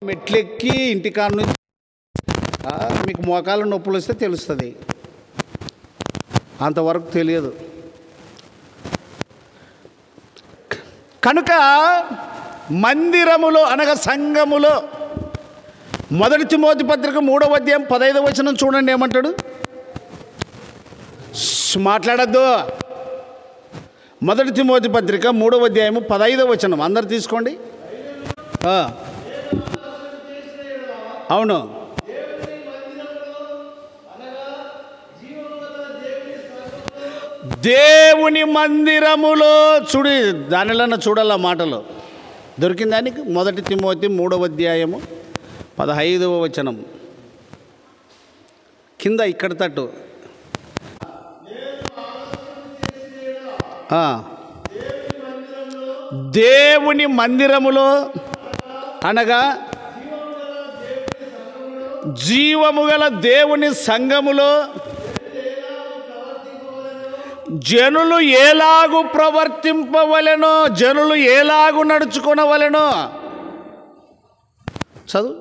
మెట్లెక్కి ఇంటికాడ నుంచి మీకు మోకాలు నొప్పులు వస్తే తెలుస్తుంది, అంతవరకు తెలియదు. కనుక మందిరములో అనగా సంఘములో, మొదటి తిమోతి పత్రిక 3వ అధ్యాయం 15వ వచనం చూడండి ఏమంటాడు. మాట్లాడద్దు. మొదటి తిమోతి పత్రిక 3వ అధ్యాయము 15వ వచనం అందరు తీసుకోండి. అవును, దేవుని మందిరములో చూడి దానిలో చూడాల మాటలు దొరికింది దానికి. మొదటి తిమోతి 3వ అధ్యాయము 15వ వచనం కింద ఇక్కడ తట్టు. దేవుని మందిరములో అనగా జీవము గల దేవుని సంఘములో జనులు ఎలాగు ప్రవర్తింపవలెనో, జనులు ఎలాగు నడుచుకొనవలెనో చదువు.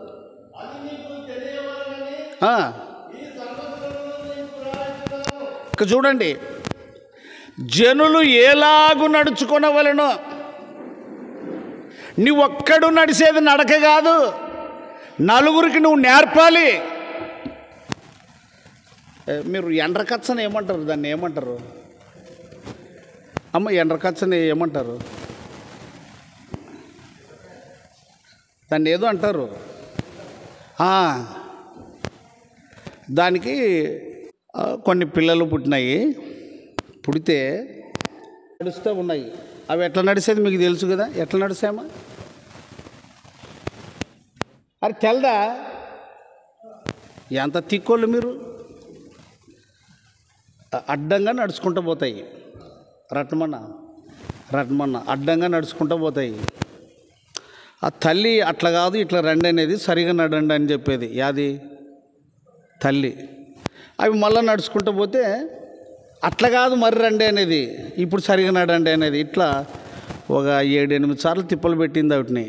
ఇక చూడండి, జనులు ఎలాగు నడుచుకొనవలెనో. నీ ఒక్కడు నడిచేది నడక కాదు, నలుగురికి నువ్వు నేర్పాలి. మీరు ఎండ్రకచ్చని ఏమంటారు, దాన్ని ఏమంటారు అమ్మ? ఎండ్రకచ్చని ఏమంటారు? దాన్ని ఏదో అంటారు. దానికి కొన్ని పిల్లలు పుట్టినాయి, పుడితే నడుస్తూ ఉన్నాయి. అవి ఎట్లా నడిచేది మీకు తెలుసు కదా, ఎట్లా నడుస్తాయమ్మా? అది తెల్దా? ఎంత తిక్కోళ్ళు మీరు. అడ్డంగా నడుచుకుంటూ పోతాయి, రట్మన్న అడ్డంగా నడుచుకుంటూ పోతాయి. ఆ తల్లి అట్లా కాదు ఇట్లా రండి అనేది, సరిగా నడండి అని చెప్పేది యాది తల్లి. అవి మళ్ళీ నడుచుకుంటూ పోతే అట్లా కాదు మరి రండి అనేది, ఇప్పుడు సరిగా నడండి అనేది. ఇట్లా ఒక 7-8 సార్లు తిప్పలు పెట్టింది వాటిని.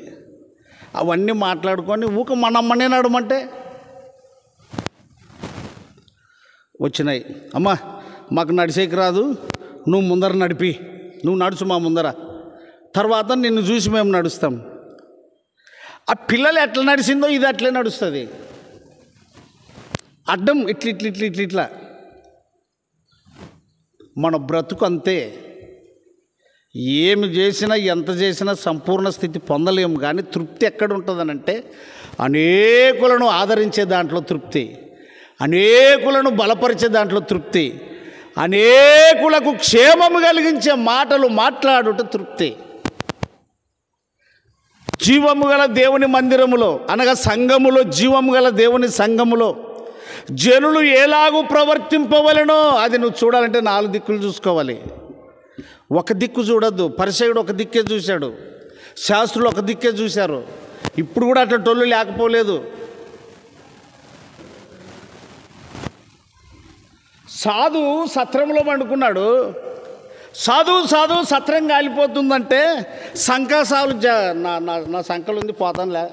అవన్నీ మాట్లాడుకొని ఊక మనమ్మనే నడమంటే వచ్చినాయి. అమ్మా మాకు నడిచేకి రాదు, నువ్వు ముందర నడిపి, నువ్వు నడుచు మా ముందర, తర్వాత నిన్ను చూసి మేము నడుస్తాం. ఆ పిల్లలు ఎట్లా నడిచిందో ఇది అట్లే నడుస్తుంది. అడ్డం ఇట్లా మన బ్రతుకు అంతే. ఏమి చేసినా ఎంత చేసినా సంపూర్ణ స్థితి పొందలేము. కానీ తృప్తి ఎక్కడ ఉంటుందనంటే అనేకులను ఆదరించే దాంట్లో తృప్తి, అనేకులను బలపరిచే దాంట్లో తృప్తి, అనేకులకు క్షేమము కలిగించే మాటలు మాట్లాడుట తృప్తి. జీవము గల దేవుని మందిరములో అనగా సంఘములో, జీవము గల దేవుని సంఘములో జనులు ఎలాగూ ప్రవర్తింపవలెనో అది నువ్వు చూడాలంటే 4 దిక్కులు చూసుకోవాలి. ఒక దిక్కు చూడొద్దు. పరిసయుడు ఒక దిక్కే చూశాడు, శాస్త్రులు ఒక దిక్కే చూశారు. ఇప్పుడు కూడా అట్లా టొల్లు లేకపోలేదు. సాధువు సత్రంలో పండుకున్నాడు. సాధువు సత్రం కాలిపోతుందంటే సంకాసాలు నా సంకలు ఉంది పోతానులే.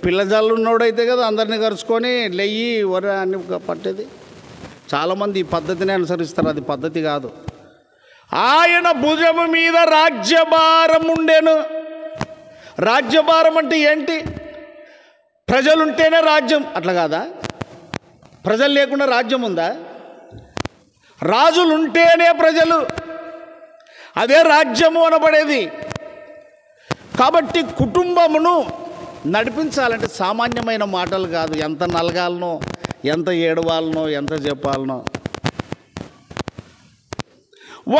పిల్లజాలు ఉన్నోడైతే కదా అందరినీ కరుచుకొని లెయ్యి వర అన్ని పట్టేది. చాలామంది ఈ పద్ధతిని అనుసరిస్తారు, అది పద్ధతి కాదు. ఆయన భుజము మీద రాజ్యభారం ఉండేను. రాజ్యభారం అంటే ఏంటి? ప్రజలుంటేనే రాజ్యం, అట్లా కాదా? ప్రజలు లేకుండా రాజ్యం ఉందా? రాజులుంటేనే ప్రజలు, అదే రాజ్యము అనబడేది. కాబట్టి కుటుంబమును నడిపించాలంటే సామాన్యమైన మాటలు కాదు. ఎంత నలగాలనో, ఎంత ఏడవాలనో, ఎంత చెప్పాలనో.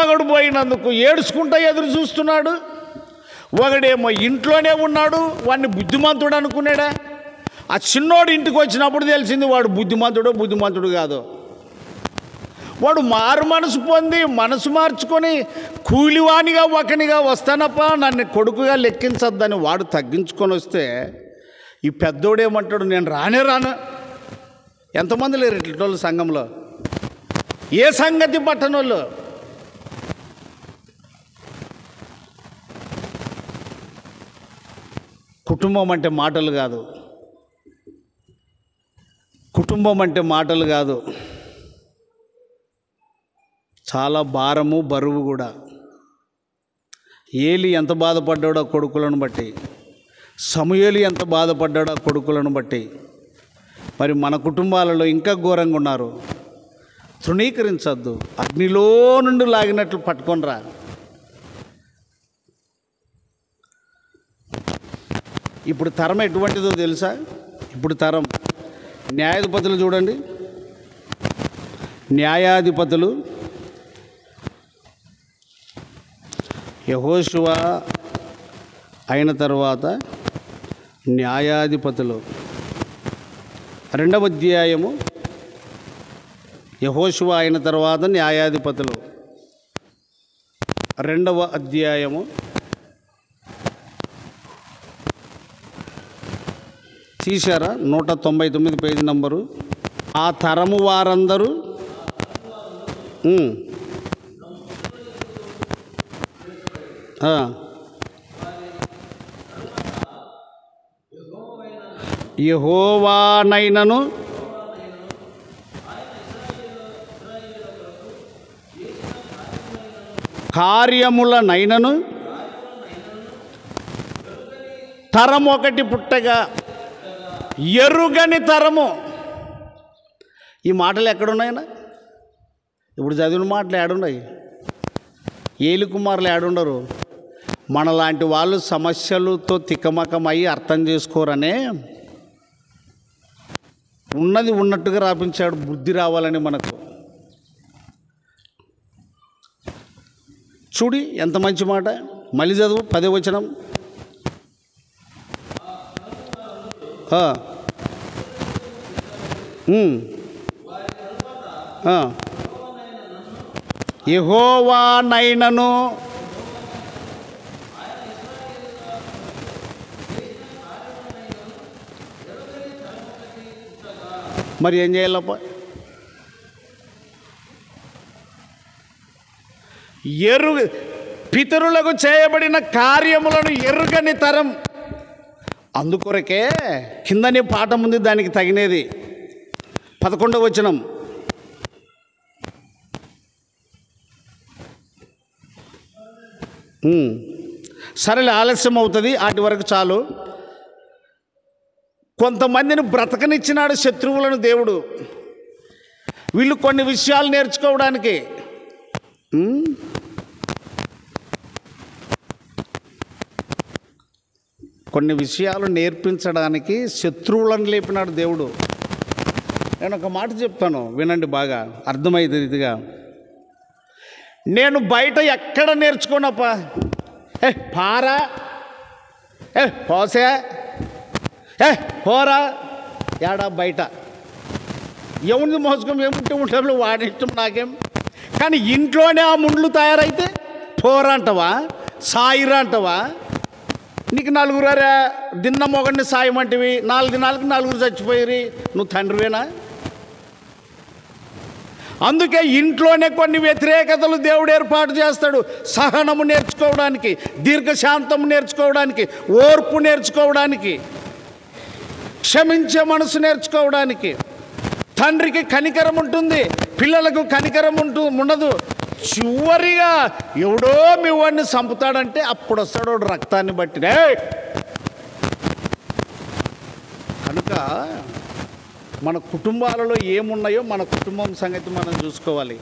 ఒకడు పోయినందుకు ఏడుచుకుంటా ఎదురు చూస్తున్నాడు, ఒకడేమో ఇంట్లోనే ఉన్నాడు. వాడిని బుద్ధిమంతుడు అనుకున్నాడా? ఆ చిన్నోడు ఇంటికి వచ్చినప్పుడు తెలిసింది వాడు బుద్ధిమంతుడు కాదు. వాడు మారు మనసు పొంది మనసు మార్చుకొని కూలివానిగా ఒకనిగా వస్తానప్ప, నన్ను కొడుకుగా లెక్కించద్దని వాడు తగ్గించుకొని వస్తే ఈ పెద్దోడేమంటాడు, నేను రాను. ఎంతమంది లేరు ఇట్ల సంఘంలో? ఏ సంగతి పట్టణోళ్ళు? కుటుంబం అంటే మాటలు కాదు. కుటుంబం అంటే మాటలు కాదు, చాలా భారము, బరువు కూడా. ఏలి ఎంత బాధపడ్డాడో కొడుకులను బట్టి, సమూయేలు ఎంత బాధపడ్డాడో కొడుకులను బట్టి. మరి మన కుటుంబాలలో ఇంకా ఘోరంగా ఉన్నారు. తృణీకరించద్దు, అగ్నిలో నుండి లాగినట్లు పట్టుకొనిరా. ఇప్పుడు తరం ఎటువంటిదో తెలుసా? ఇప్పుడు తరం న్యాయాధిపతులు చూడండి. న్యాయాధిపతులు యెహోషువ అయిన తర్వాత న్యాయాధిపతులు 2వ అధ్యాయము. యెహోషువ అయిన తర్వాత న్యాయాధిపతులు 2వ అధ్యాయము. తీశారా? 199 పేజీ నంబరు. ఆ తరము వారందరూ యెహోవానైనను కార్యములనైనను తరం ఒకటి పుట్టగా ఎరుగని తరము. ఈ మాటలు ఎక్కడున్నాయనా? ఇప్పుడు చదివిన మాటలు ఏడున్నాయి? ఏలి కుమారులు ఏడుండరు. మనలాంటి వాళ్ళు సమస్యలతో తికమకమయ్యి అర్థం చేసుకోరనే ఉన్నది ఉన్నట్టుగా రాపించాడు, బుద్ధి రావాలని మనకు. చూడి ఎంత మంచి మాట. మళ్ళీ చదువు 10వ వచనం. యెహోవానైనను మరి ఏం చేయాలప్ప? పితరులకు చేయబడిన కార్యములను ఎరుగని తరం. అందుకొరకే కిందనే పాఠం ఉంది, దానికి తగినది. 11వ వచనం. సరేలే, ఆలస్యం అవుతుంది, వాటి వరకు చాలు. కొంతమందిని బ్రతకనిచ్చినాడు శత్రువులను దేవుడు, వీళ్ళు కొన్ని విషయాలు నేర్చుకోవడానికి. కొన్ని విషయాలు నేర్పించడానికి శత్రువులను లేపినాడు దేవుడు. నేను ఒక మాట చెప్తాను, వినండి బాగా, అర్థమయ్యే రీతిగా. నేను బయట ఎక్కడ నేర్చుకోనప్పా. పారా, పోసే, పోరా, ఏడా బయట ఎవరిని మోసుకొని ఏముంటే ఉంటాం, వాడి ఇష్టం నాకేం. కానీ ఇంట్లోనే ఆ ముండ్లు తయారైతే పోరా అంటవా, సాయిరా అంటవా? నీకు నలుగురా దిన్న మొగడిని సాయమంటివి, 4 దినాలకు 4 చచ్చిపోయి నువ్వు తండ్రివేనా? అందుకే ఇంట్లోనే కొన్ని వ్యతిరేకతలు దేవుడు ఏర్పాటు చేస్తాడు. సహనము నేర్చుకోవడానికి, దీర్ఘశాంతము నేర్చుకోవడానికి, ఓర్పు నేర్చుకోవడానికి, క్షమించే మనసు నేర్చుకోవడానికి. తండ్రికి కనికరం ఉంటుంది, పిల్లలకు కనికరం ఉండదు. చివరిగా ఎవడో మీ వాడిని చంపుతాడంటే అప్పుడు వస్తాడు రక్తాన్ని బట్టి. కనుక మన కుటుంబాలలో ఏమున్నాయో మన కుటుంబం సంగతి మనం చూసుకోవాలి.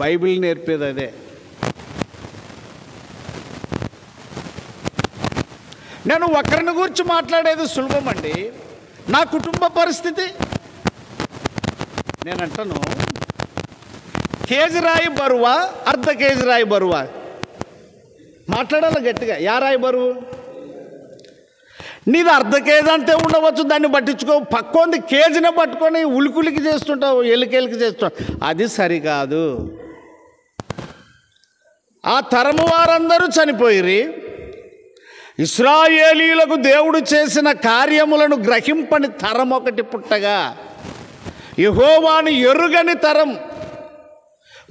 బైబిల్ నేర్పేది అదే. నేను ఒకరిని గురించి మాట్లాడేది సులభం అండి. నా కుటుంబ పరిస్థితి నేనంటాను, కేజీ రాయి బరువా, అర్ధ కేజీ రాయి బరువా? మాట్లాడాలి గట్టిగా. రాయి బరువు నీది అర్ధ కేజీ అంటే ఉండవచ్చు, దాన్ని పట్టించుకో. పక్కోంది కేజీనే పట్టుకొని ఉలికులికి చేస్తుంటావు, ఎలికెలికి చేస్తుంటావు. అది సరికాదు. ఆ తరము వారందరూ చనిపోయిరి. ఇశ్రాయేలీయులకు దేవుడు చేసిన కార్యములను గ్రహింపని తరం ఒకటి పుట్టగా యెహోవాను ఎరుగని తరం.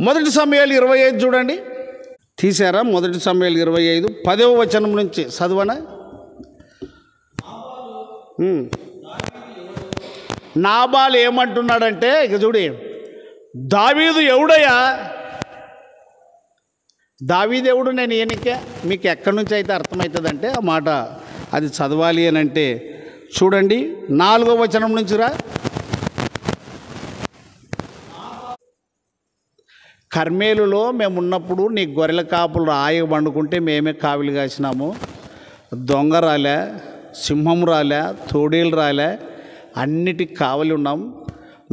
1 సమూయేలు 25 చూడండి. తీశారా? 1 సమూయేలు 25 10వ వచనం నుంచి చదవనా? నాబాలు ఏమంటున్నాడంటే, ఇక చూడి, దావీదు ఎవడయ్యా? దావీదు ఎవడు? నేను ఈయనకే మీకు ఎక్కడి నుంచి అయితే అర్థమవుతుందంటే ఆ మాట అది చదవాలి అని అంటే చూడండి, 4వ వచనం నుంచిరా. కర్మేలులో మేము ఉన్నప్పుడు నీ గొర్రెల కాపులు రాయి వండుకుంటే మేమే కావిలి కాసినాము. దొంగ రాలే, సింహం రాలే, తోడేలు రాలే, అన్నిటికి కావలి ఉన్నాం.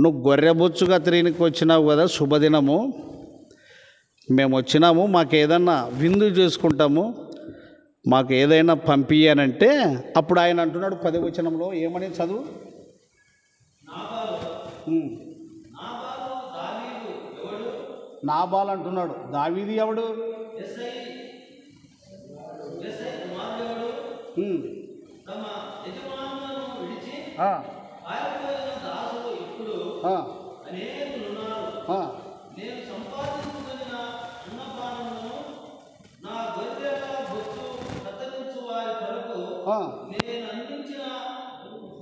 నువ్వు గొర్రెబొచ్చుగా తిరిగికి వచ్చినావు కదా, శుభదినము మేము వచ్చినాము, మాకు ఏదన్నా విందు చేసుకుంటాము, మాకు ఏదైనా పంపియ్యానంటే అప్పుడు ఆయన అంటున్నాడు 10వ వచనంలో ఏమని చదువు. నాబాలు అంటున్నాడు, దావీదు ఎవడు?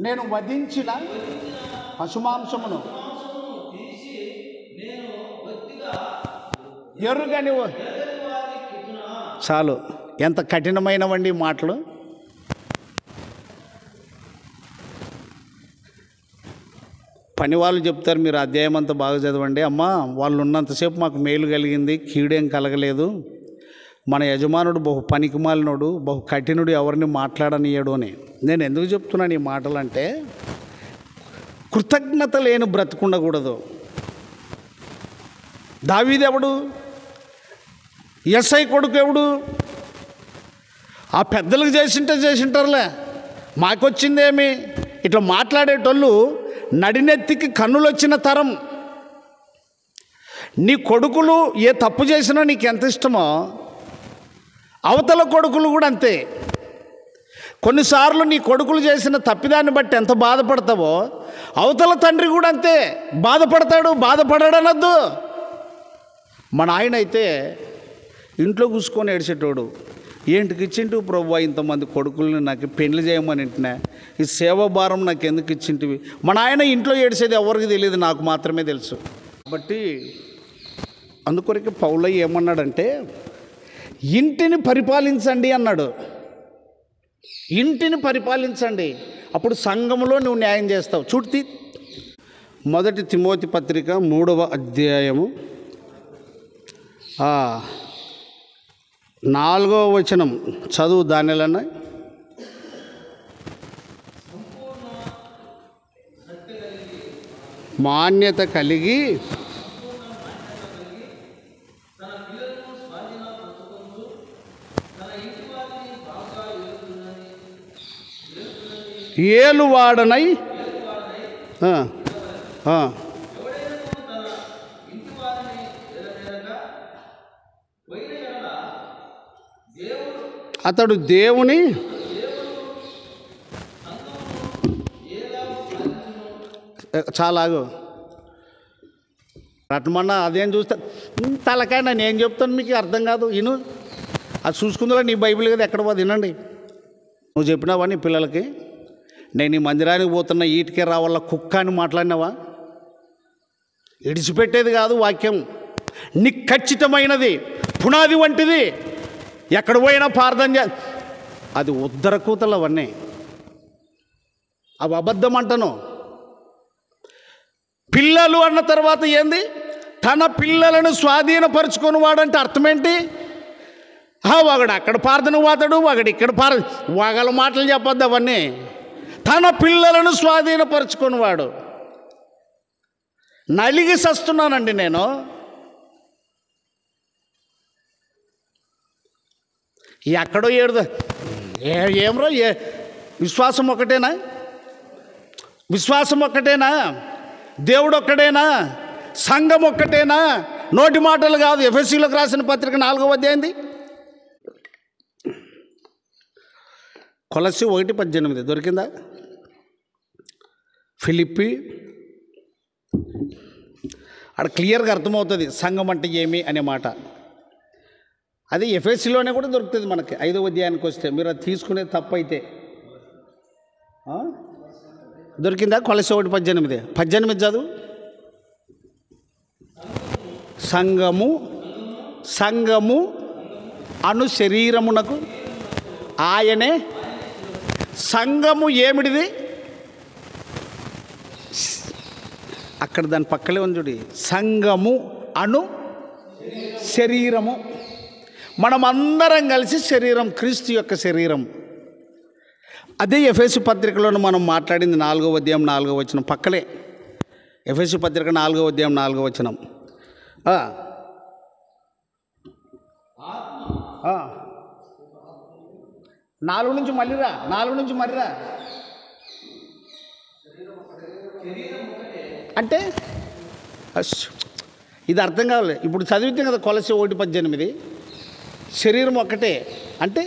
నేను వధించిన పశుమాంసమును ఎరుగని. చాలు, ఎంత కఠినమైనవండి మాటలు. పని వాళ్ళు చెప్తారు, మీరు అధ్యాయం అంతా బాగా చదవండి. అమ్మా, వాళ్ళు ఉన్నంతసేపు మాకు మేలు కలిగింది, కీడేం కలగలేదు. మన యజమానుడు బహు పనికిమాలినోడు, బహు కఠినుడు, ఎవరిని మాట్లాడనియడు అని. నేను ఎందుకు చెప్తున్నాను ఈ మాటలు అంటే, కృతజ్ఞత లేని బ్రతుకుండకూడదు. దావీదు ఎవడు? యెస్సై కొడుకు ఎవడు? ఆ పెద్దలకు చేసింటారులే, మాకొచ్చిందేమి? ఇట్లా మాట్లాడేటోళ్ళు నడినెత్తికి కన్నులు వచ్చిన తరం. నీ కొడుకులు ఏ తప్పు చేసినా నీకు ఎంత ఇష్టమో అవతల కొడుకులు కూడా అంతే. కొన్నిసార్లు నీ కొడుకులు చేసిన తప్పిదాన్ని బట్టి ఎంత బాధపడతావో అవతల తండ్రి కూడా అంతే బాధపడతాడు. బాధపడాడనద్దు. మన ఆయన అయితే ఇంట్లో కూసుకొని ఏడ్చేటోడు, ఏంటికి ఇచ్చింటివి ప్రభువా ఇంతమంది కొడుకుల్ని, నాకు పెళ్లి చేయమని ఇంటినే, ఈ సేవ భారం నాకు ఎందుకు ఇచ్చింటివి? మన ఆయన ఇంట్లో ఏడ్చేది ఎవరికి తెలియదు, నాకు మాత్రమే తెలుసు. కాబట్టి అందుకొరకు పౌలయ్య ఏమన్నాడంటే, ఇంటిని పరిపాలించండి అన్నాడు. ఇంటిని పరిపాలించండి, అప్పుడు సంఘములో నువ్వు న్యాయం చేస్తావు. చూడ్తి 1 తిమోతి పత్రిక 3వ అధ్యాయము 4వ వచనం చదువు దానిలన్న. మాన్యత కలిగి ఏలువాడనై అతడు దేవుని చాలాగు రట్మన్నా అదేం చూస్తా తలకాయ నేను ఏం చెప్తాను మీకు అర్థం కాదు. ఇను అది చూసుకుందా నీ బైబిల్ కదా, ఎక్కడ పోదు వినండి. నువ్వు చెప్పినావా నీ పిల్లలకి, నేను ఈ మందిరానికి పోతున్న ఈటికే రావాల కుక్క అని మాట్లాడినావా? ఇడిచిపెట్టేది కాదు వాక్యం, నీకు ఖచ్చితమైనది, పునాది వంటిది. ఎక్కడ పోయినా ప్రార్థన అది ఉద్దర కూతలు అవన్నీ, అవి అబద్ధం అంటను. పిల్లలు అన్న తర్వాత ఏంది? తన పిల్లలను స్వాధీనపరుచుకొని వాడంటే అర్థం ఏంటి? వాగడు అక్కడ ప్రార్థన పోతాడు, వాగడు ఇక్కడ వాగల మాటలు చెప్పొద్దు అవన్నీ. తన పిల్లలను స్వాధీనపరుచుకొని వాడు. నలిగి సస్తున్నానండి నేను. ఎక్కడో ఏమ్రో విశ్వాసం ఒక్కటేనా? విశ్వాసం ఒక్కటేనా? దేవుడు ఒక్కడేనా? సంఘం ఒక్కటేనా? నోటి మాటలు కాదు. ఎఫెసీలకు రాసిన పత్రిక 4వ అధ్యాయం కొలస్సీ 1:18 దొరికిందా? ఫిలిప్పి అక్కడ క్లియర్గా అర్థమవుతుంది సంఘం అంటే ఏమి అనే మాట. అది ఎఫెసీలోనే కూడా దొరుకుతుంది మనకి 5వ అధ్యాయానికి వస్తే. మీరు అది తీసుకునే తప్పు అయితే దొరికిందా? కొలసి 1:18 చదువు. సంఘము అను శరీరమునకు ఆయనే. సంఘము ఏమిటిది? అక్కడ దాని పక్కలే ఉంది చూడి, సంఘము అను శరీరము. మనమందరం కలిసి శరీరం, క్రీస్తు యొక్క శరీరం. అదే ఎఫెసు పత్రికలోను మనం మాట్లాడింది 4వ అధ్యాయం 4వ వచనం పక్కలే. ఎఫెసు పత్రిక 4వ అధ్యాయం 4వ వచనం. 4 నుంచి మళ్ళీరా. అంటే ఇది అర్థం కావాలి. ఇప్పుడు చదివితే కదా కొలసి 1:18 శరీరం ఒక్కటే అంటే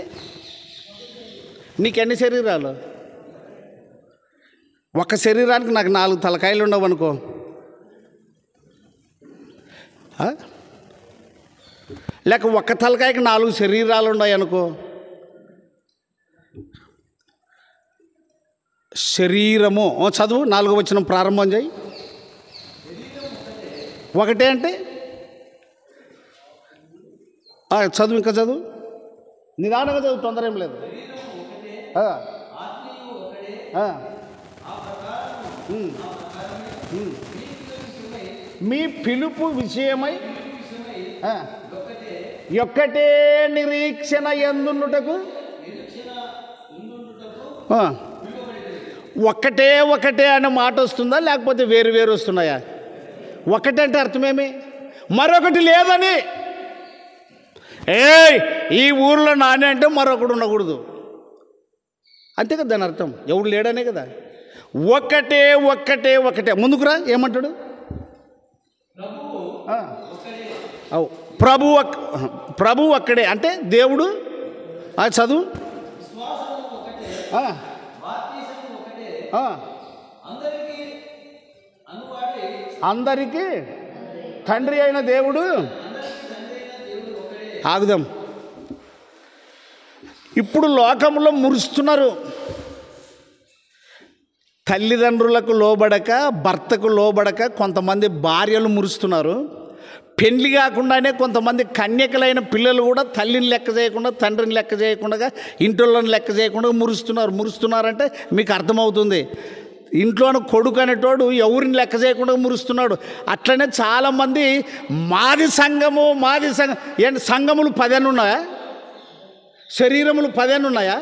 నీకెన్ని శరీరాలు? ఒక శరీరానికి నాకు 4 తలకాయలు ఉండవు అనుకో, లేక ఒక్క తలకాయకి 4 శరీరాలు ఉన్నాయి అనుకో. శరీరము చదువు 4వ వచనం ప్రారంభం చేయి. ఒకటే అంటే చదువు, ఇంకా చదువు, నిదానంగా చదువు, తొందర ఏం లేదు. మీ పిలుపు విషయమై ఒక్కటే నిరీక్షణ ఎందుండుటకు. ఒక్కటే అనే మాట వస్తుందా, లేకపోతే వేరు వేరు వస్తున్నాయా? ఒకటే అంటే అర్థమేమి? మరొకటి లేదని. ఈ ఊర్లో నానే అంటే మరొకడు ఉండకూడదు, అంతే కదా దాని అర్థం. ఎవడు లేడనే కదా. ఒక్కటే ముందుకురా. ఏమంటాడు? ప్రభు ఒక్కడే అంటే దేవుడు. చదువు. అందరికీ తండ్రి అయిన దేవుడు. ఆగుదాం. ఇప్పుడు లోకంలో మురుస్తున్నారు. తల్లిదండ్రులకు లోబడక, భర్తకు లోబడక కొంతమంది భార్యలు మురుస్తున్నారు. పెళ్లి కాకుండానే కొంతమంది కన్యకలైన పిల్లలు కూడా తల్లిని లెక్క చేయకుండా, తండ్రిని లెక్క చేయకుండా, ఇంట్లోని లెక్క చేయకుండా మురుస్తున్నారంటే మీకు అర్థమవుతుంది. ఇంట్లోని కొడుకు అనేటోడు ఎవరిని లెక్క చేయకుండా మురుస్తున్నాడు. అట్లనే చాలామంది మాది సంఘము ఏంటి, సంఘములు 10 ఉన్నాయా? శరీరములు 10 ఉన్నాయా?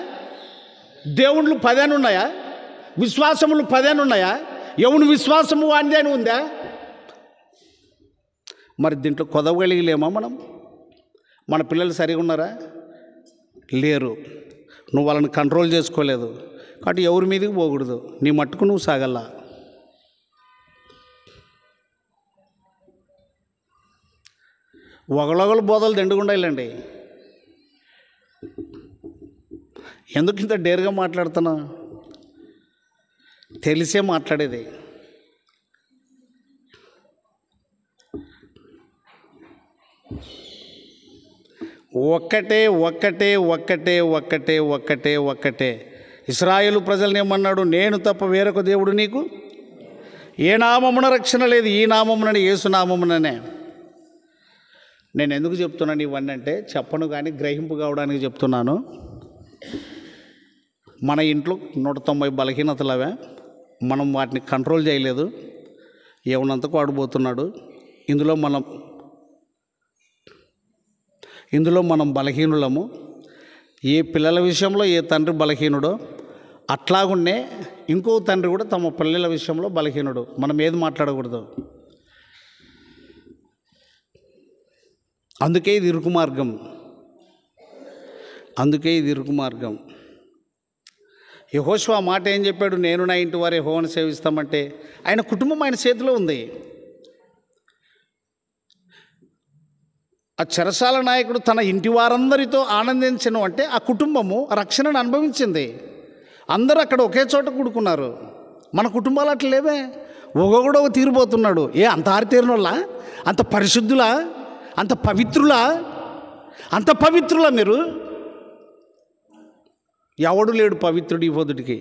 దేవుళ్ళు 10 ఉన్నాయా? విశ్వాసములు 10 ఉన్నాయా? ఎవని విశ్వాసము వానిదే అని ఉందా? మరి దీంట్లో కొదవగలిగలేమా మనం? మన పిల్లలు సరిగా ఉన్నారా? లేరు. నువ్వు వాళ్ళని కంట్రోల్ చేసుకోలేదు కాబట్టి ఎవరి మీదకి పోకూడదు, నీ మట్టుకు నువ్వు సాగల్లా. ఒకళ్ళొకళ్ళు బోధలు దండుకుండా వెళ్ళండి. ఎందుకు ఇంత డేర్గా మాట్లాడుతున్నా? తెలిసే మాట్లాడేది. ఒక్కటే. ఇశ్రాయేలు ప్రజల్ని ఏమన్నాడు? నేను తప్ప వేరొక దేవుడు నీకు ఏ నామమున రక్షణ లేదు, ఈ నామమునని, యేసు నామముననే. నేను ఎందుకు చెప్తున్నాను ఇవన్నీ అంటే, చెప్పను కానీ గ్రహింపు కావడానికి చెప్తున్నాను. మన ఇంట్లో 190 బలహీనతలవే, మనం వాటిని కంట్రోల్ చేయలేదు. ఎవనంతకు వాడిపోతున్నాడు. ఇందులో మనం బలహీనులము. ఏ పిల్లల విషయంలో ఏ తండ్రి బలహీనుడో అట్లాగున్నే ఇంకో తండ్రి కూడా తమ పిల్లల విషయంలో బలహీనుడు. మనం ఏది మాట్లాడకూడదు. అందుకే ఇది ఇరుకు మార్గం. యెహోషువ మాట ఏం చెప్పాడు? నేను నా ఇంటి వారు యెహోవాను సేవిస్తామంటే ఆయన కుటుంబం ఆయన చేతిలో ఉంది. ఆ చెరసాల నాయకుడు తన ఇంటి వారందరితో ఆనందించను అంటే ఆ కుటుంబము రక్షణను అనుభవించింది. అందరూ అక్కడ ఒకే చోట కూడుకున్నారు. మన కుటుంబాలు అట్లా లేవే, ఒక్కొక్కడు ఒక తీరిపోతున్నాడు. అంత ఆరితేరినోళ్ళా? అంత పరిశుద్ధులా? అంత పవిత్రులా మీరు? ఎవడు లేడు పవిత్రుడు ఈ పొద్దుటికి.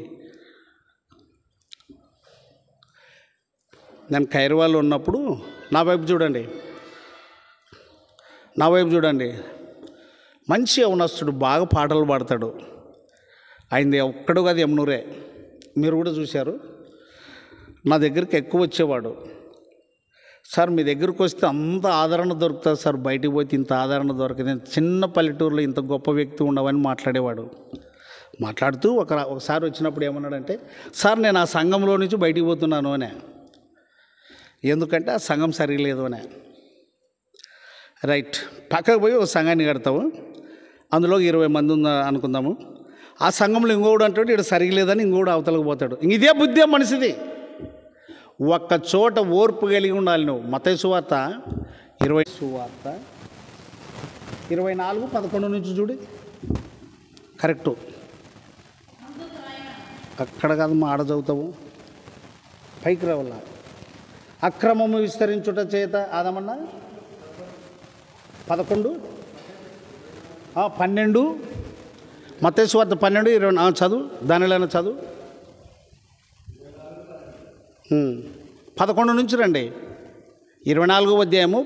నేను ఖైరవాలో ఉన్నప్పుడు నా వైపు చూడండి, నా వైపు చూడండి, మంచి యవనస్తుడు, బాగా పాటలు పాడతాడు. ఆయనది ఒక్కడు కాదు, ఎమ్నూరే, మీరు కూడా చూశారు. నా దగ్గరికి ఎక్కువ వచ్చేవాడు. సార్ మీ దగ్గరికి వస్తే అంత ఆదరణ దొరుకుతుంది సార్, బయటికి పోతే ఇంత ఆదరణ దొరకదు, చిన్న పల్లెటూరులో ఇంత గొప్ప వ్యక్తి ఉండవని మాట్లాడేవాడు. మాట్లాడుతూ ఒకసారి వచ్చినప్పుడు ఏమన్నాడంటే, సార్ నేను ఆ సంఘంలో నుంచి బయటికి పోతున్నాను అనే. ఎందుకంటే ఆ సంఘం సరిగలేదు అనే. రైట్, పక్కకు పోయి ఒక సంఘాన్ని కడతాము, అందులో 20 మంది ఉందా అనుకుందాము. ఆ సంఘంలో ఇంకోడు అంటాడు ఇక్కడ సరిగలేదని ఇంకోడు అవతలకు పోతాడు. ఇదే బుద్ధి మనిషిది. ఒక్క చోట ఓర్పు కలిగి ఉండాలి నువ్వు. మత్తయి సువార్త 24:11 నుంచి చూడు, కరెక్టు. అక్కడ కాదు మా ఆడ చదువుతావు, పైకి రావాల. అక్రమము విస్తరించుట చేత ఆదమన్నా 12 మత్తయి సువార్త 12:20 చదువు, దానిలోనే చదువు. 11 నుంచి రండి. 24వ అధ్యాయము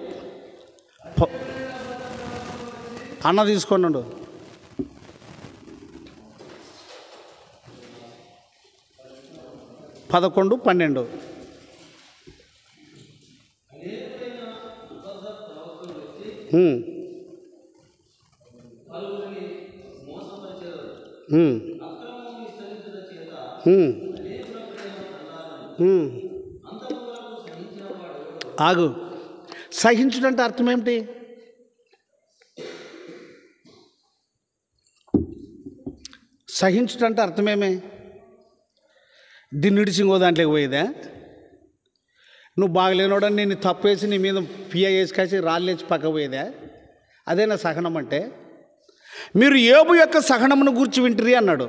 అన్న తీసుకున్నాడు. 11, 12. ఆగు, సహించుడంటే అర్థం ఏమిటి? సహించుడంటే అర్థమేమే? దీన్ని ఇడిచి ఇంకో దాంట్లోకి పోయేదా? నువ్వు బాగలేనోడని నేను తప్పేసి నీ మీద పియ్య వేసి కాసి రాళ్ళేసి పక్క పోయేదా? అదేనా సహనం అంటే? మీరు యోబు యొక్క సహనమును గూర్చి వింటిరి అన్నాడు.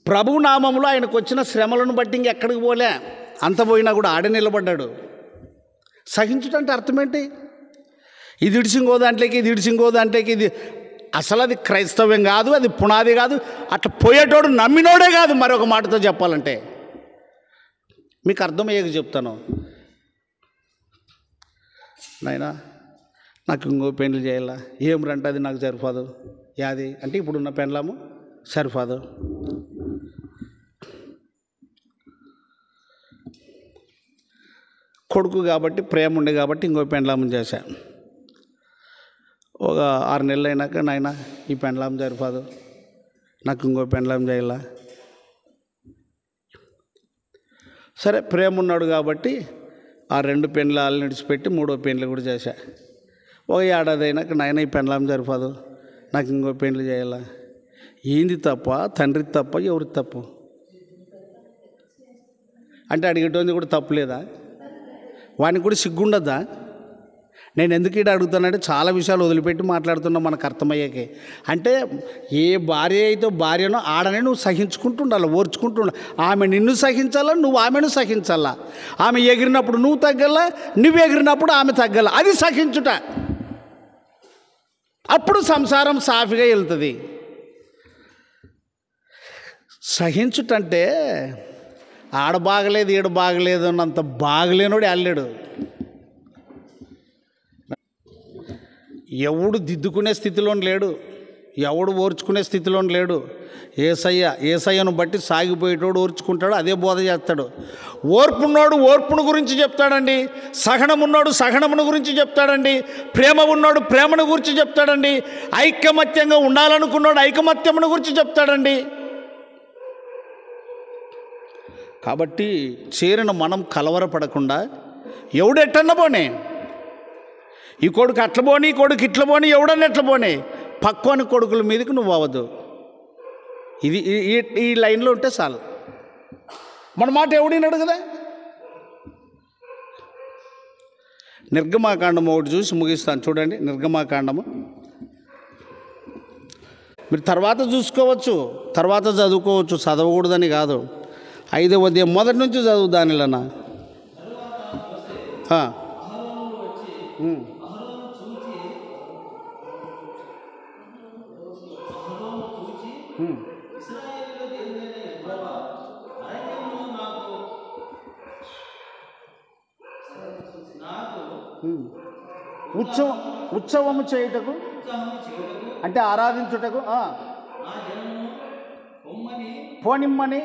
ప్రభువు నామములో ఆయనకు వచ్చిన శ్రమలను బట్టి ఇంకెక్కడికి పోలే, అంత పోయినా కూడా ఆడ నిలబడ్డాడు. సహించుటంటే అర్థం ఏంటి? ఇది ఇడిసింగో దాంట్లోకి, ఇది ఇడిసింగో దాంట్లోకి, ఇది అసలు అది క్రైస్తవ్యం కాదు, అది పునాది కాదు. అట్లా పోయేటోడు నమ్మినోడే కాదు. మరొక మాటతో చెప్పాలంటే మీకు అర్థమయ్యేది చెప్తాను. నాయనా నాకు ఇంకో పెండ్లి చేయాలా, ఏమిరంటే అది నాకు సరిపోదు. యాది అంటే ఇప్పుడున్న పెండ్లాము సరిపోదు. కొడుకు కాబట్టి ప్రేమ ఉండే కాబట్టి ఇంకో పెండ్లామని చేశా. ఒక 6 నెలలు అయినాక నాయన ఈ పెండ్లాం సరిపోదు, నాకు ఇంకో పెండ్లాం చేయాలా. సరే ప్రేమ ఉన్నాడు కాబట్టి ఆ 2 పెండ్లాలను విడిచిపెట్టి 3వ పెండ్లు కూడా చేశా. ఒక ఏడాది అయినాక నాయన ఈ పెండ్లాం సరిపోదు, నాకు ఇంకో పెండ్లు చేయాలా. ఏంది తప్ప? తండ్రి తప్ప? ఎవరికి తప్పు? అంటే అడిగేటోంది కూడా తప్పు లేదా? వానికి కూడా సిగ్గుండద్దా? నేను ఎందుకు ఇక్కడ అడుగుతానంటే చాలా విషయాలు వదిలిపెట్టి మాట్లాడుతున్నా మనకు అర్థమయ్యాకే. అంటే ఏ భార్య అయితే భార్యనో ఆడనే నువ్వు సహించుకుంటుండాలి, ఓర్చుకుంటుండాలి. ఆమె నిన్ను సహించాలా, నువ్వు ఆమెను సహించాలా. ఆమె ఎగిరినప్పుడు నువ్వు తగ్గల, నువ్వు ఎగిరినప్పుడు ఆమె తగ్గల. అది సహించుట. అప్పుడు సంసారం సాఫీగా వెళ్తుంది. సహించుటంటే ఆడ బాగలేదు ఈడ బాగలేదు అన్నంత బాగలేనోడు వెళ్ళాడు. ఎవడు దిద్దుకునే స్థితిలో లేడు, ఎవడు ఓర్చుకునే స్థితిలో లేడు. ఏసయ్యను బట్టి సాగిపోయేటోడు ఓర్చుకుంటాడు, అదే బోధ చేస్తాడు. ఓర్పున్నోడు ఓర్పును గురించి చెప్తాడండి, సహనం ఉన్నోడు సహనమును గురించి చెప్తాడండి, ప్రేమ ఉన్నోడు ప్రేమను గురించి చెప్తాడండి, ఐకమత్యంగా ఉండాలనుకున్నాడు ఐకమత్యమును గురించి చెప్తాడండి. కాబట్టి చేరిన మనం కలవరపడకుండా ఎవడెట్టన్న పోనీ, ఈ కొడుకు అట్ల పోని, ఈ కొడుకు ఇట్ల పోని, ఎవడన్నా ఎట్ల పోనీ, పక్కోని కొడుకుల మీదకి నువ్వు అవ్వదు. ఇది ఈ లైన్లో ఉంటే చాలు. మన మాట ఎవడినాడు కదా. నిర్గమాకాండము ఒకటి చూసి ముగిస్తాను చూడండి. నిర్గమాకాండము మీరు తర్వాత చూసుకోవచ్చు, తర్వాత చదువుకోవచ్చు, చదవకూడదని కాదు. 5వ అధ్యాయం మొదటి నుంచి చదువు దానిలన్నా. ఉత్సవము చేయుటకు అంటే ఆరాధించుటకు పోనిమ్మని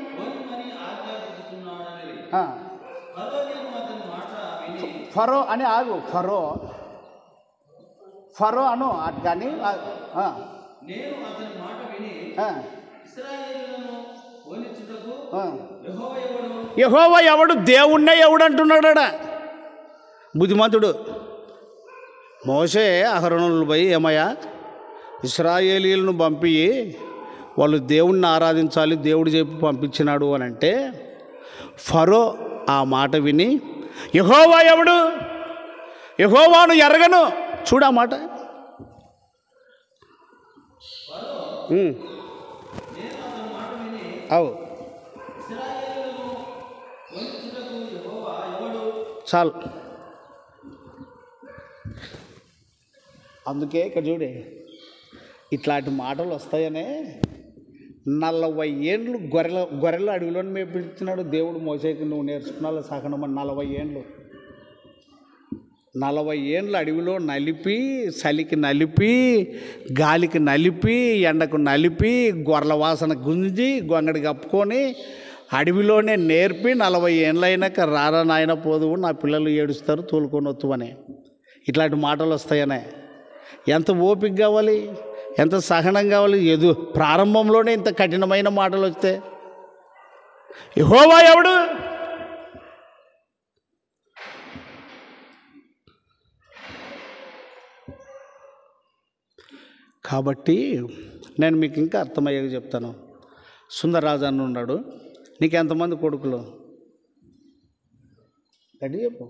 ఫరో అని ఆగు, ఫరో అను అటు కానీ యెహోవా ఎవడు దేవుణ్ణే ఎవడు అంటున్నాడా బుద్ధిమంతుడు. మోషే అహరోనులు పోయి ఏమయ్యా ఇశ్రాయేలీలను పంపి వాళ్ళు దేవుణ్ణి ఆరాధించాలి, దేవుడు చెప్పి పంపించినాడు అని అంటే ఫరో ఆ మాట విని యెహోవా ఎవడు, యెహోవాను ఎరగను. చూడ మాట అవు చాలు. అందుకే ఇక్కడ చూడే ఇట్లాంటి మాటలు వస్తాయనే 40 ఏండ్లు గొర్రెలు అడవిలోని మేపించినాడు దేవుడు మోసేకి. నువ్వు నేర్చుకున్నా సహనమని 40 ఏండ్లు అడవిలో నలిపి, చలికి నలిపి, గాలికి నలిపి, ఎండకు నలిపి, గొర్రెల వాసన గుంజి గొంగడి కప్పుకొని అడవిలోనే నేర్పి 40 ఏండ్లైనాక రారా నాయన పోదు, నా పిల్లలు ఏడుస్తారు తోలుకొని వత్తు అని ఇట్లాంటి మాటలు వస్తాయనే. ఎంత ఓపిక కావాలి, ఎంత సహనం కావాలి. ప్రారంభంలోనే ఇంత కఠినమైన మాటలు వస్తే యెహోవా ఎవడు, కాబట్టి నేను మీకు ఇంకా అర్థమయ్యేది చెప్తాను. సుందరరాజు అని ఉన్నాడు, నీకు ఎంతమంది కొడుకులు? గట్టి చెప్పు.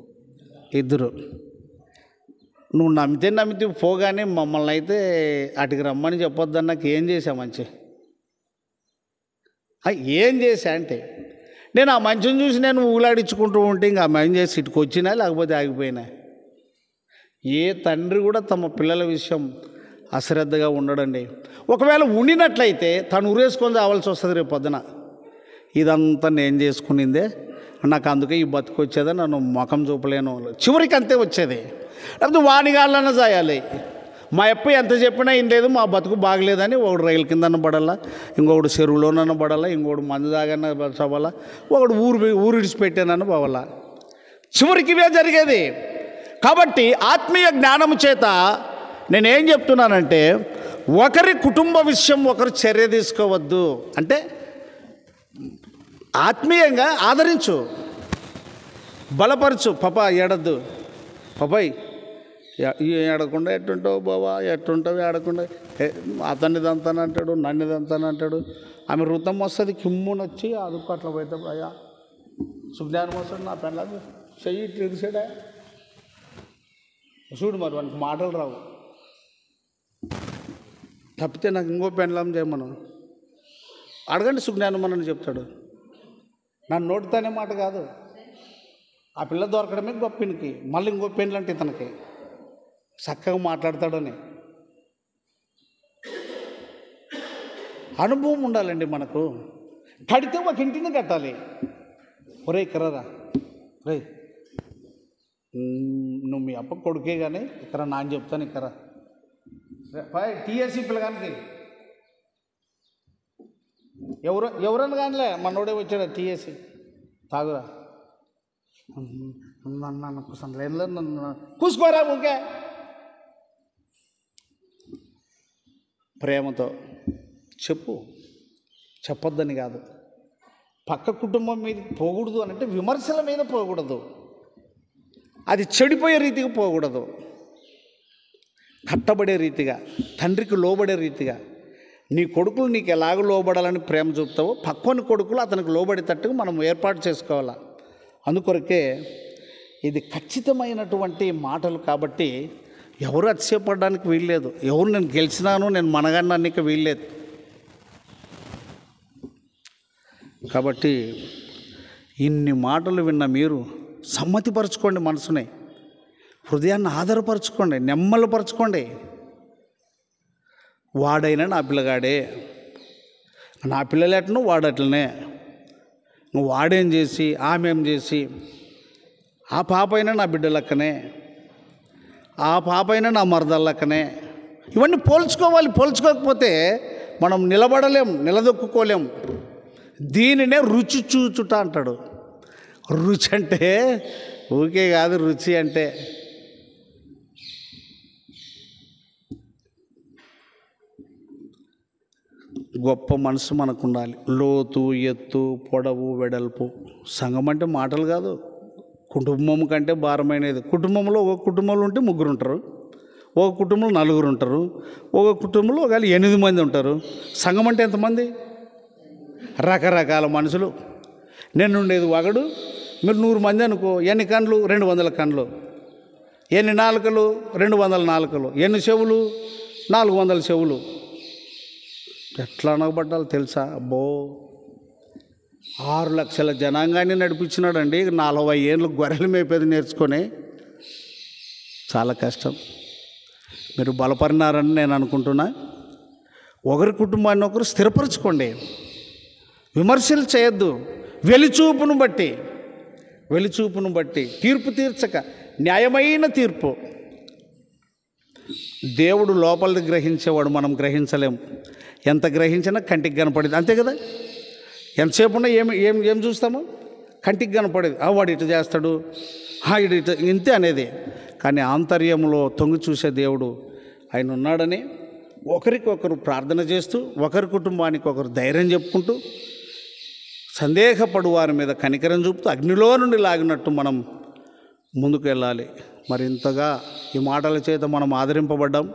2. నువ్వు నమ్మితే పోగానే మమ్మల్ని అయితే అటుకి రమ్మని చెప్పొద్దని నాకు ఏం చేశా మంచి ఏం చేశా అంటే నేను ఆ మంచిని చూసి నేను ఊలాడించుకుంటూ ఉంటే ఇంకా ఆ మంచి చేసి ఇటుకు వచ్చినా లేకపోతే ఆగిపోయినా. ఏ తండ్రి కూడా తమ పిల్లల విషయం అశ్రద్ధగా ఉండడండి. ఒకవేళ ఉండినట్లయితే తను ఉరేసుకొని రావాల్సి వస్తుంది రేపు పొద్దున. ఇదంతా నేను చేసుకునిందే, నాకు అందుకే ఈ బతుకు వచ్చేదా, నన్ను ముఖం చూపలేను, చివరికి అంతే వచ్చేది. లేకపోతే వానిగాళ్ళన్నా చేయాలి. మా అప్ప ఎంత చెప్పినా ఏం లేదు, మా బతుకు బాగలేదని ఒకడు రైలు కిందన్న పడాలా, ఇంకొకడు చెరువులోనన్నా పడాలా, ఇంకొకడు మందు దాగన్నా చవ్వాలా, ఒకడు ఊరు ఇడిచిపెట్టానని పోవాలా. చివరికి ఇవే జరిగేది. కాబట్టి ఆత్మీయ జ్ఞానము చేత నేనేం చెప్తున్నానంటే ఒకరి కుటుంబ విషయం ఒకరు చర్య తీసుకోవద్దు. అంటే ఆత్మీయంగా ఆదరించు, బలపరచు. ఏడద్దు పాపాయ్ ఏడకుండా ఎట్టుంటావు బావా, ఎట్టుంటావు ఏడకుండా, అతన్ని దంతానంటాడు, నన్ను దంతానంటాడు. ఆమె వృతం వస్తుంది కిమ్మునొచ్చి అదుపు అట్లా పోయేటప్పుడు అయ్యా సుజ్ఞానం వస్తాడు, నా పెళ్ళ చెయ్యి తెలిసాడా చూడు. మరి వానికి మాటలు రావు, తప్పితే నాకు ఇంకో పెండ్లం చేయమను అడగండి, సుజ్ఞానం అని చెప్తాడు. నన్ను నోటితోనే మాట కాదు, ఆ పిల్ల దొరకడమే గొప్పనికి, మళ్ళీ ఇంకో పెండ్లు అంటే ఇతనికి చక్కగా మాట్లాడతాడని అనుభవం ఉండాలండి మనకు. కడితే ఒక ఇంటిని కట్టాలి. ఒరే ఇక్కడరా, రే నువ్వు మీ అప్ప కొడుకే కానీ ఇక్కడ నా అని చెప్తాను, ఇక్కడ టీఎస్సీ పిల్లగానికి ఎవరని కానిలే మనోడే వచ్చాడు టీఎస్సీ తాగురా నన్ను కూర్చొని లేనిలో నన్ను కూసుకోరా ఊకే. ప్రేమతో చెప్పు, చెప్పొద్దని కాదు. పక్క కుటుంబం మీద పోకూడదు అని అంటే విమర్శల మీద పోకూడదు, అది చెడిపోయే రీతిగా పోకూడదు. కట్టబడే రీతిగా, తండ్రికి లోబడే రీతిగా నీ కొడుకులు నీకు ఎలాగ లోబడాలని ప్రేమ చూపుతావో పక్కని కొడుకులు అతనికి లోబడేటట్టుగా మనం ఏర్పాటు చేసుకోవాలి. అందుకొరకే ఇది ఖచ్చితమైనటువంటి మాటలు. కాబట్టి ఎవరు అతిశయపడడానికి వీల్లేదు, ఎవరు నేను గెలిచినాను నేను మనగన్నానికి వీల్లేదు. కాబట్టి ఇన్ని మాటలు విన్న మీరు సమ్మతిపరచుకోండి, మనసుని హృదయాన్ని ఆధారపరచుకోండి, నెమ్మలపరచుకోండి. వాడైనా నా పిల్లగాడే, నా పిల్లలు ఎట్ను వాడట్లనే, నువ్వు వాడేం చేసి ఆమెం చేసి ఆ పాప అయినా నా బిడ్డ లెక్కనే, ఆ పాపైనా నా మరదల్లకనే. ఇవన్నీ పోల్చుకోవాలి. పోల్చుకోకపోతే మనం నిలబడలేం, నిలదొక్కుకోలేం. దీనినే రుచి చూచుట అంటాడు. రుచి అంటే ఊకే కాదు, రుచి అంటే గొప్ప మనసు మనకు ఉండాలి. లోతు, ఎత్తు, పొడవు, వెడల్పు. సంఘం అంటే మాటలు కాదు, కుటుంబం కంటే భారమైనది. కుటుంబంలో ఒక కుటుంబంలో ఉంటే 3 ఉంటారు, ఒక కుటుంబంలో 4 ఉంటారు, ఒక కుటుంబంలో ఒకవేళ 8 మంది ఉంటారు. సంఘం అంటే ఎంతమంది? రకరకాల మనుషులు. నేను ఉండేది ఒకడు, మీరు 100 మంది అనుకో. ఎన్ని కళ్ళు? 200 కళ్ళు. ఎన్ని నాలుకలు? 200 నాలుకలు. ఎన్ని చెవులు? 400 చెవులు. ఎట్లా అనగబడ్డాలి తెలుసా? అబ్బో, 6 లక్షల జనాంగాన్ని నడిపించినాడండి. 40 ఏళ్ళు గొర్రెలు మేపేది నేర్చుకొని. చాలా కష్టం. మీరు బలపడినారని నేను అనుకుంటున్నా. ఒకరి కుటుంబాన్ని ఒకరు స్థిరపరచుకోండి. విమర్శలు చేయొద్దు. వెలిచూపును బట్టి తీర్పు తీర్చక, న్యాయమైన తీర్పు. దేవుడు లోపలిది గ్రహించేవాడు, మనం గ్రహించలేం. ఎంత గ్రహించినా కంటికి కనపడేది, అంతే కదా. ఎంతసేపు ఉన్నా ఏం చూస్తాము? కంటికి కనపడేది. వాడు ఇటు చేస్తాడు, ఇటు ఇటు, ఇంతే అనేది. కానీ ఆంతర్యంలో తొంగి చూసే దేవుడు ఆయన ఉన్నాడని ఒకరికొకరు ప్రార్థన చేస్తూ, ఒకరి కుటుంబానికి ఒకరు ధైర్యం చెప్పుకుంటూ, సందేహపడు వారి మీద కనికరం చూపుతూ, అగ్నిలో నుండి లాగినట్టు మనం ముందుకు వెళ్ళాలి. మరింతగా ఈ మాటల చేత మనం ఆదరింపబడ్డాం.